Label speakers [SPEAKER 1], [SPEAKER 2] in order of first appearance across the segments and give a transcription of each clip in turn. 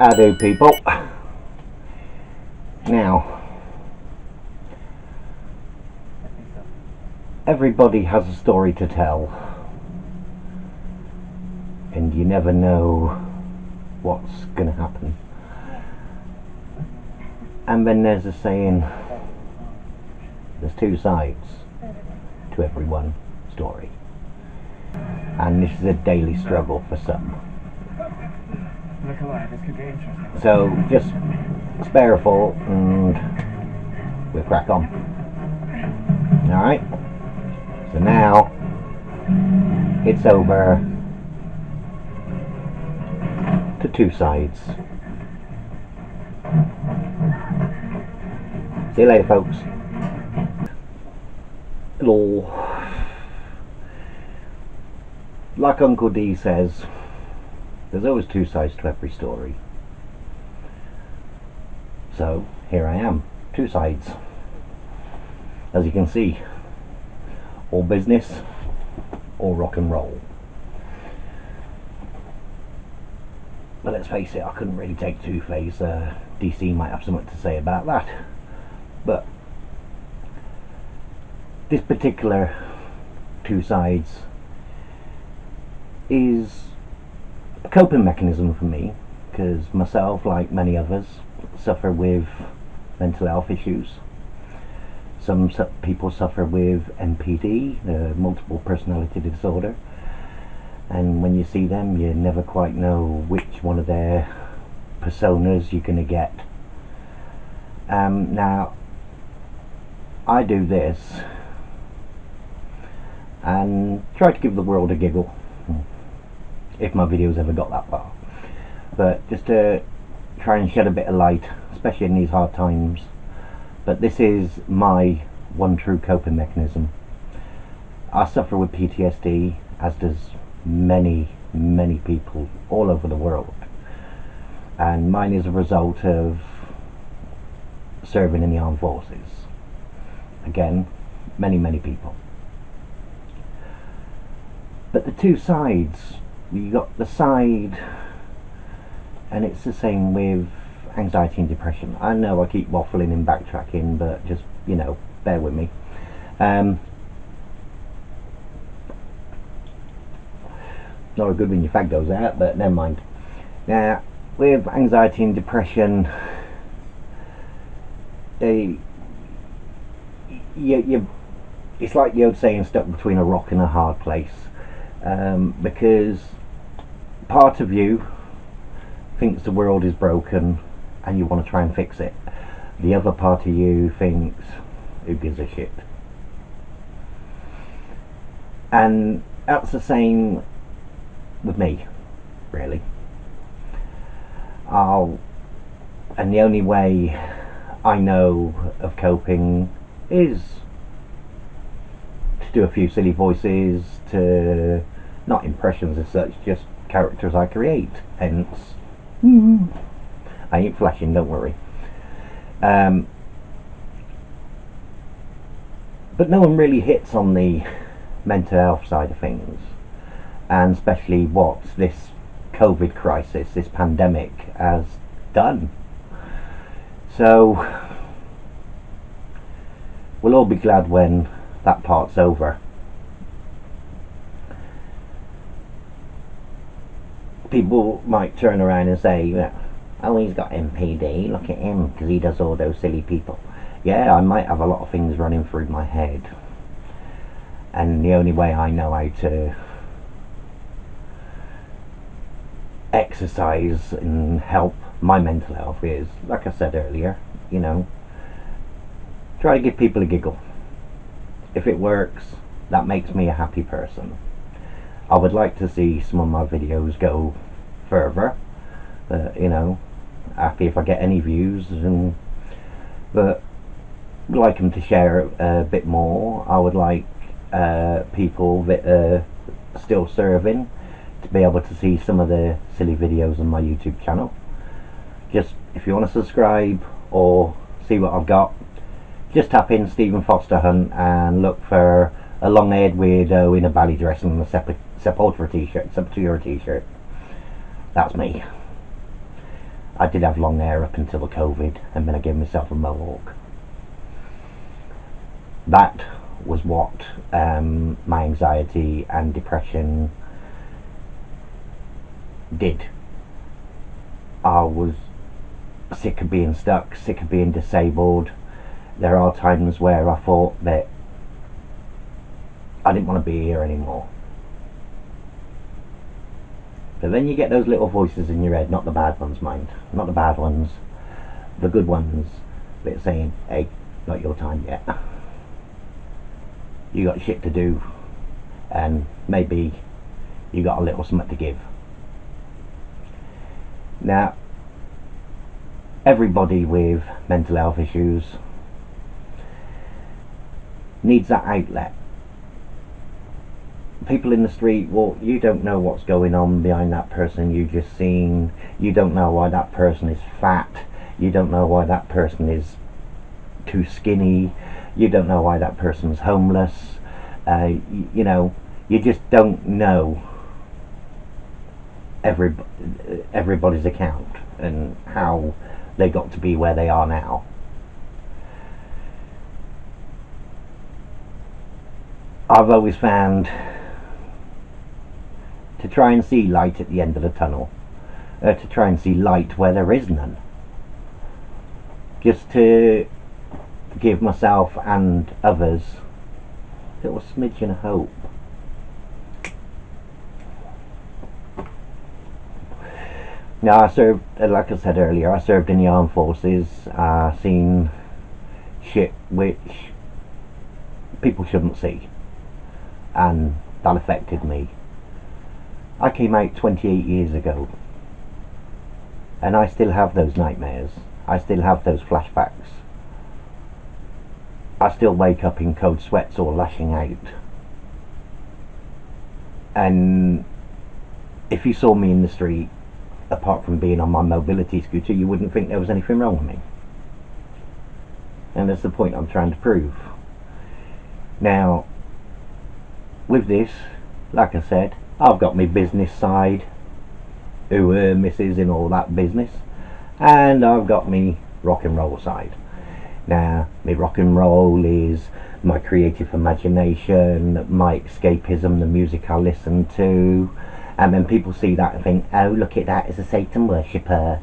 [SPEAKER 1] How do, people? Now, everybody has a story to tell, and you never know what's going to happen. And then there's a saying, there's two sides to every one story, and this is a daily struggle for some.
[SPEAKER 2] Look alive, this could get interesting.
[SPEAKER 1] So just spare a thought and we'll crack on. Alright? So now it's over to two sides. See you later, folks. Hello. Like Uncle D says, there's always two sides to every story. So here I am, two sides. As you can see, all business, all rock and roll. But let's face it, I couldn't really take Two-Face. DC might have something to say about that. But this particular two sides is a coping mechanism for me, because myself, like many others, suffer with mental health issues. Some people suffer with MPD, multiple personality disorder, and when you see them you never quite know which one of their personas you're going to get. Now I do this and try to give the world a giggle, if my videos ever got that far, but just to try and shed a bit of light, especially in these hard times. But this is my one true coping mechanism. I suffer with PTSD, as does many people all over the world, and mine is a result of serving in the armed forces. Again, many people. But the two sides, you got the side, and it's the same with anxiety and depression. I know I keep waffling and backtracking, but just, you know, bear with me. Not a good when your fag goes out, but never mind. Now, with anxiety and depression, it's like the old saying, stuck between a rock and a hard place, because part of you thinks the world is broken and you want to try and fix it. The other part of you thinks, who gives a shit? And that's the same with me, really. And the only way I know of coping is to do a few silly voices, to not impressions as such, just characters I create. Hence, I ain't flashing, don't worry. But no one really hits on the mental health side of things, and especially what this COVID crisis, this pandemic, has done. So we'll all be glad when that part's over. People might turn around and say, oh, he's got MPD, look at him, because he does all those silly people. Yeah, I might have a lot of things running through my head, and the only way I know how to exercise and help my mental health is, like I said earlier, you know, try to give people a giggle. If it works, that makes me a happy person. I would like to see some of my videos go further, you know, happy if I get any views, but I'd like them to share a bit more. I would like people that are still serving to be able to see some of the silly videos on my YouTube channel. Just, if you want to subscribe or see what I've got, just tap in Stephen Foster Hunt and look for a long-haired weirdo in a ballet dress and a Sepultura t-shirt. That's me. I did have long hair up until the COVID, and then I gave myself a mohawk. That was what my anxiety and depression did. I was sick of being stuck, sick of being disabled. There are times where I thought that I didn't want to be here anymore. But then you get those little voices in your head, not the bad ones, mind, not the bad ones, the good ones, that are saying, hey, not your time yet. You got shit to do, and maybe you got a little something to give. Now, everybody with mental health issues needs that outlet. People in the street, well, you don't know what's going on behind that person you just seen. You don't know why that person is fat. You don't know why that person is too skinny. You don't know why that person's homeless. You know, you just don't know everybody's account and how they got to be where they are now. I've always found to try and see light at the end of the tunnel, to try and see light where there is none, just to give myself and others a little smidgen of hope. Now, I served, like I said earlier, I served in the armed forces. I've seen shit which people shouldn't see, and that affected me. I came out 28 years ago, and I still have those nightmares. I still have those flashbacks. I still wake up in cold sweats or lashing out. And if you saw me in the street, apart from being on my mobility scooter, you wouldn't think there was anything wrong with me. And that's the point I'm trying to prove. Now, with this, like I said, I've got my business side, misses and all that business, and I've got me rock and roll side. Now, my rock and roll is my creative imagination, my escapism, the music I listen to, and then people see that and think, oh, look at that, as a Satan worshipper,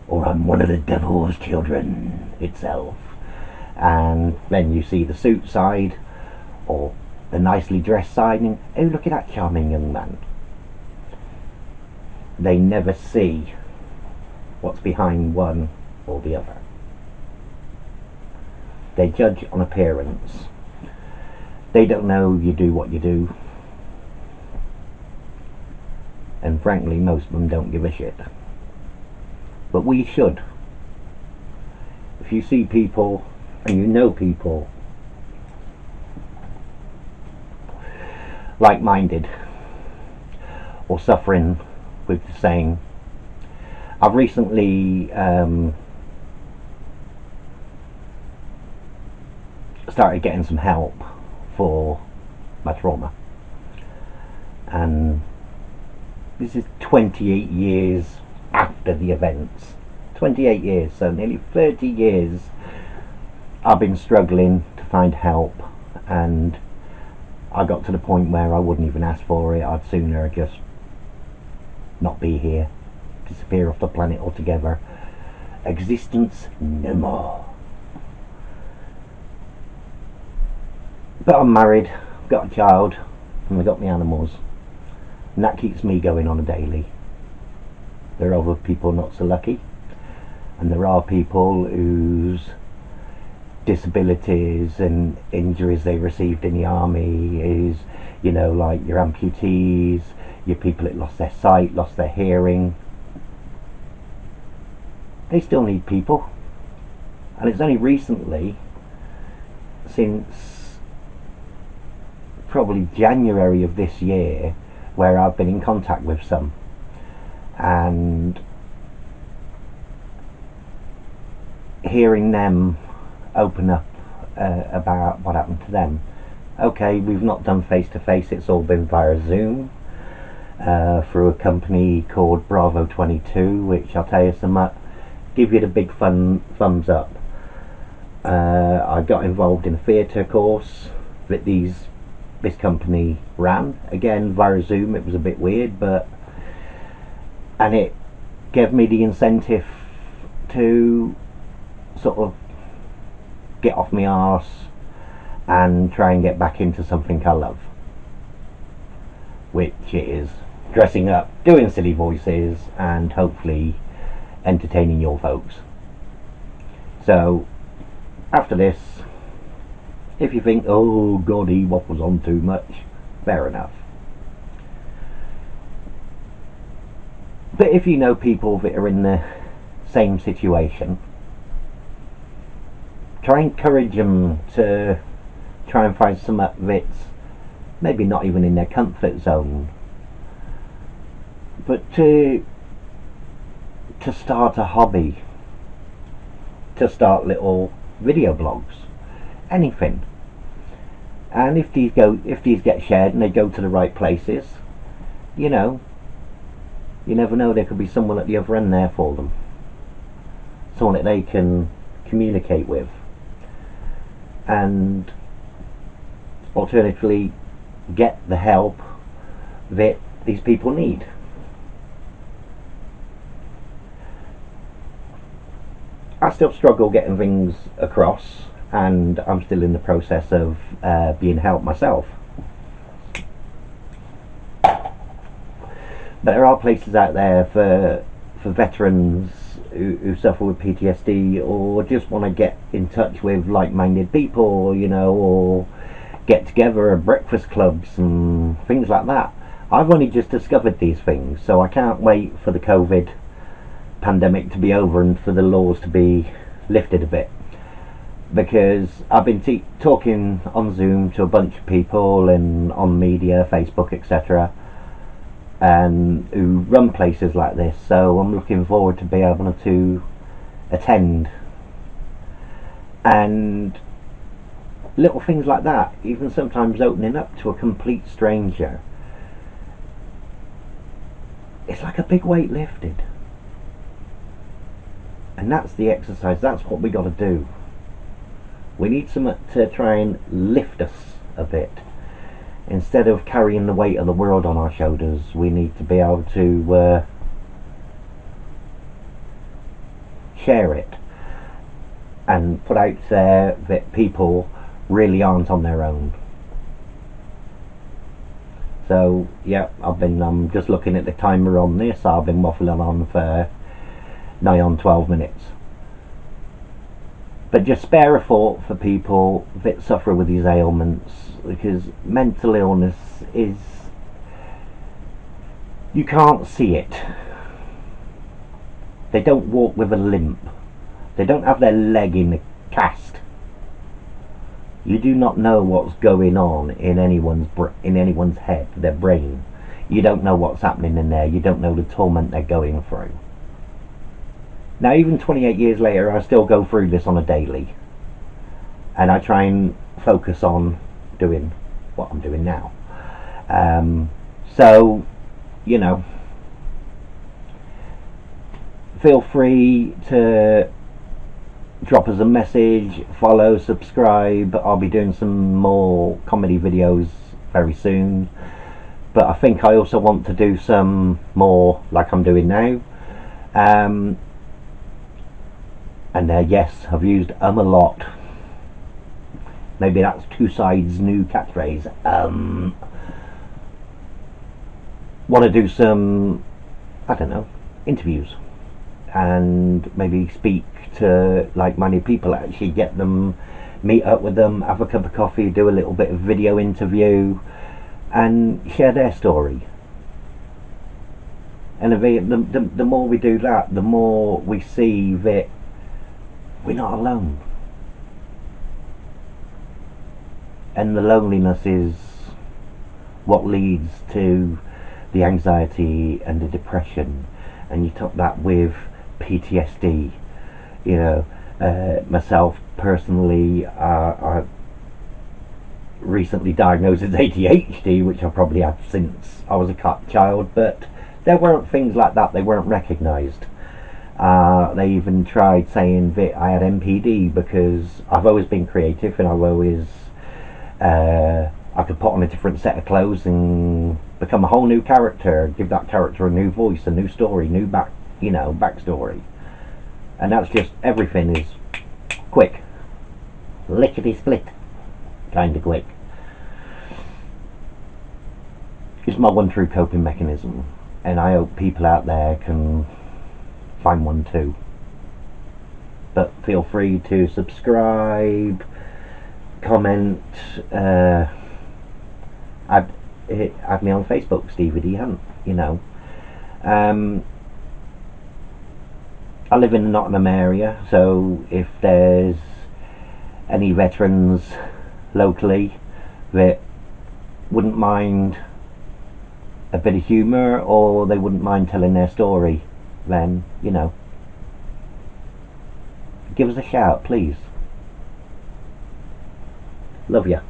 [SPEAKER 1] or I'm one of the devil's children itself. And then you see the suit side, or the nicely dressed side, and oh, look at that charming young man. They never see what's behind one or the other. They judge on appearance. They don't know you do what you do, and frankly most of them don't give a shit. But we should. If you see people and you know people like-minded or suffering with the same, I've recently started getting some help for my trauma, and this is 28 years after the events. 28 years, so nearly 30 years I've been struggling to find help, and I got to the point where I wouldn't even ask for it. I'd sooner just not be here, disappear off the planet altogether. Existence no more. But I'm married, got a child, and I've got my animals, and that keeps me going on a daily. There are other people not so lucky, and there are people whose disabilities and injuries they received in the army is, you know, like your amputees, your people that lost their sight, lost their hearing. They still need people, and it's only recently, since probably January of this year, where I've been in contact with some, and hearing them open up about what happened to them. Okay, we've not done face to face, it's all been via Zoom, through a company called Bravo 22, which I'll tell you some give you the big thumbs up. I got involved in a theatre course that this company ran, again via Zoom. It was a bit weird, and it gave me the incentive to sort of get off my arse and try and get back into something I love, which is dressing up, doing silly voices, and hopefully entertaining your folks. So after this, if you think, oh god, he waffles on too much, fair enough. But if you know people that are in the same situation, try and encourage them to try and find something that's maybe not even in their comfort zone, but to start a hobby, to start little video blogs, anything. And if these get shared and they go to the right places, you never know, there could be someone at the other end there for them, someone that they can communicate with, and alternatively get the help that these people need. I still struggle getting things across, and I'm still in the process of being helped myself. But there are places out there for veterans who suffer with PTSD, or just want to get in touch with like-minded people, or get together at breakfast clubs and things like that. I've only just discovered these things, so I can't wait for the COVID pandemic to be over and for the laws to be lifted a bit, because I've been talking on Zoom to a bunch of people and on media, Facebook, etc., and who run places like this, so I'm looking forward to be able to attend. And little things like that, even sometimes opening up to a complete stranger, it's like a big weight lifted. And that's the exercise, that's what we got to do. We need something to try and lift us a bit. Instead of carrying the weight of the world on our shoulders, we need to be able to share it and put out there that people really aren't on their own. So yeah, I'm just looking at the timer on this. I've been waffling on for nigh on 12 minutes. But just spare a thought for people that suffer with these ailments, because mental illness is, you can't see it. They don't walk with a limp. They don't have their leg in a cast. You do not know what's going on in anyone's head, their brain. You don't know what's happening in there. You don't know the torment they're going through. Now, even 28 years later, I still go through this on a daily, and I try and focus on doing what I'm doing now. So, feel free to drop us a message, follow, subscribe. I'll be doing some more comedy videos very soon, but I think I also want to do some more like I'm doing now. And yes, I've used a lot. Maybe that's Two Sides' new catchphrase. Want to do some, I don't know, interviews, and maybe speak to like-minded people, actually get them, meet up with them, have a cup of coffee, do a little bit of video interview, and share their story. And the more we do that, the more we see that we're not alone. And the loneliness is what leads to the anxiety and the depression. And you top that with PTSD. Myself personally, recently diagnosed with ADHD, which I probably had since I was a child, but there weren't things like that, they weren't recognised. They even tried saying that I had MPD because I've always been creative and I've always I could put on a different set of clothes and become a whole new character, give that character a new voice, a new story, new backstory. And that's just, everything is quick, lickety split, kind of quick. It's my one true coping mechanism, and I hope people out there can find one too. But feel free to subscribe, comment, add me on Facebook, Stevie D Hunt, I live in the Nottingham area, so if there's any veterans locally that wouldn't mind a bit of humour, or they wouldn't mind telling their story, then, give us a shout, please. Love ya.